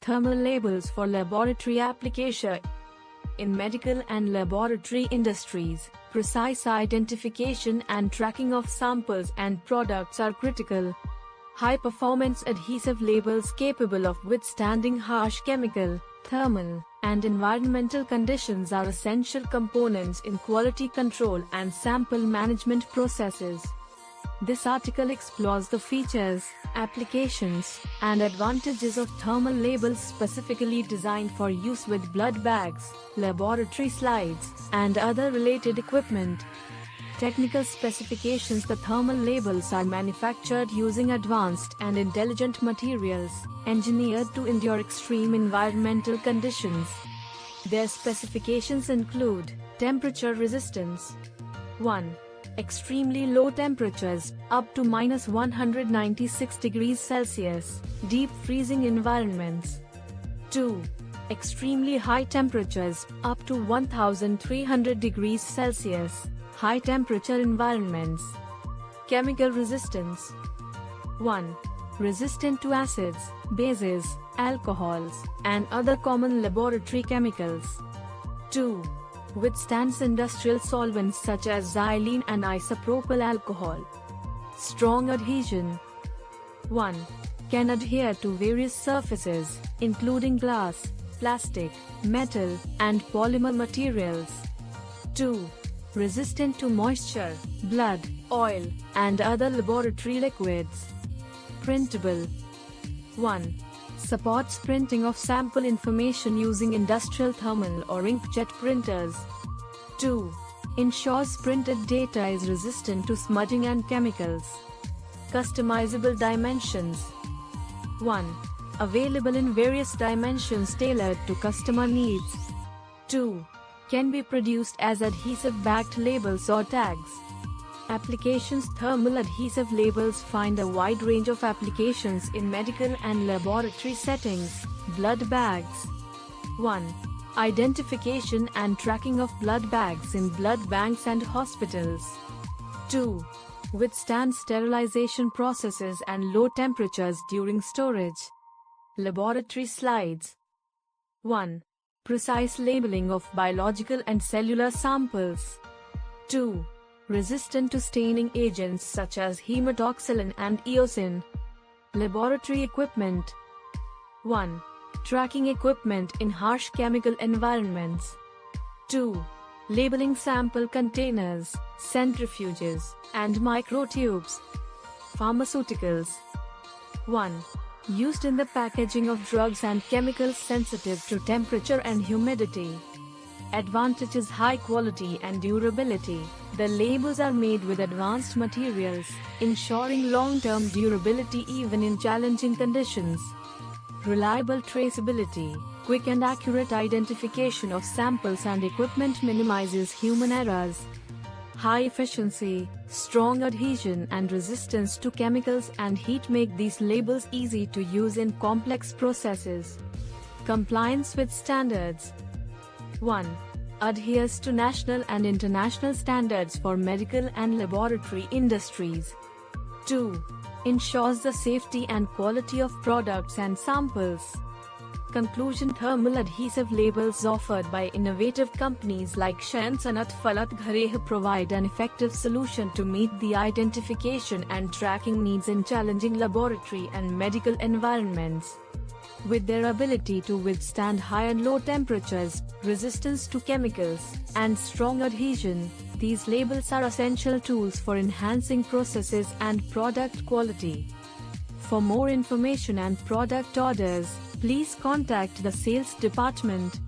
Thermal labels for laboratory application. In medical and laboratory industries, precise identification and tracking of samples and products are critical. High-performance adhesive labels capable of withstanding harsh chemical, thermal, and environmental conditions are essential components in quality control and sample management processes. This article explores the features, applications, and advantages of thermal labels specifically designed for use with blood bags, laboratory slides, and other related equipment. Technical specifications. The thermal labels are manufactured using advanced and intelligent materials, engineered to endure extreme environmental conditions. Their specifications include temperature resistance. 1. Extremely low temperatures, up to -196 degrees Celsius, deep freezing environments. 2. Extremely high temperatures, up to 1300 degrees Celsius, high temperature environments. Chemical resistance. 1. Resistant to acids, bases, alcohols, and other common laboratory chemicals. 2. Withstands industrial solvents such as xylene and isopropyl alcohol. Strong adhesion. 1. Can adhere to various surfaces, including glass, plastic, metal, and polymer materials. 2. Resistant to moisture, blood, oil, and other laboratory liquids. Printable. 1. Supports printing of sample information using industrial thermal or inkjet printers. 2. Ensures printed data is resistant to smudging and chemicals. Customizable dimensions. 1. Available in various dimensions tailored to customer needs. 2. Can be produced as adhesive-backed labels or tags. Applications. Thermal adhesive labels find a wide range of applications in medical and laboratory settings. Blood bags. 1. Identification and tracking of blood bags in blood banks and hospitals. 2. Withstand sterilization processes and low temperatures during storage. Laboratory slides. 1. Precise labeling of biological and cellular samples. 2. Resistant to staining agents such as hematoxylin and eosin. Laboratory equipment. 1. Tracking equipment in harsh chemical environments. 2. Labeling sample containers, centrifuges, and microtubes. Pharmaceuticals. 1. Used in the packaging of drugs and chemicals sensitive to temperature and humidity. Advantages. High quality and durability. The labels are made with advanced materials, ensuring long-term durability even in challenging conditions. Reliable traceability. Quick and accurate identification of samples and equipment minimizes human errors. High efficiency, strong adhesion and resistance to chemicals and heat make these labels easy to use in complex processes. Compliance with standards. 1. Adheres to national and international standards for medical and laboratory industries. 2. Ensures the safety and quality of products and samples. Conclusion. Thermal adhesive labels offered by innovative companies like Shayan Sanat Falat Ghareh provide an effective solution to meet the identification and tracking needs in challenging laboratory and medical environments. With their ability to withstand high and low temperatures, resistance to chemicals, and strong adhesion, these labels are essential tools for enhancing processes and product quality. For more information and product orders, please contact the sales department.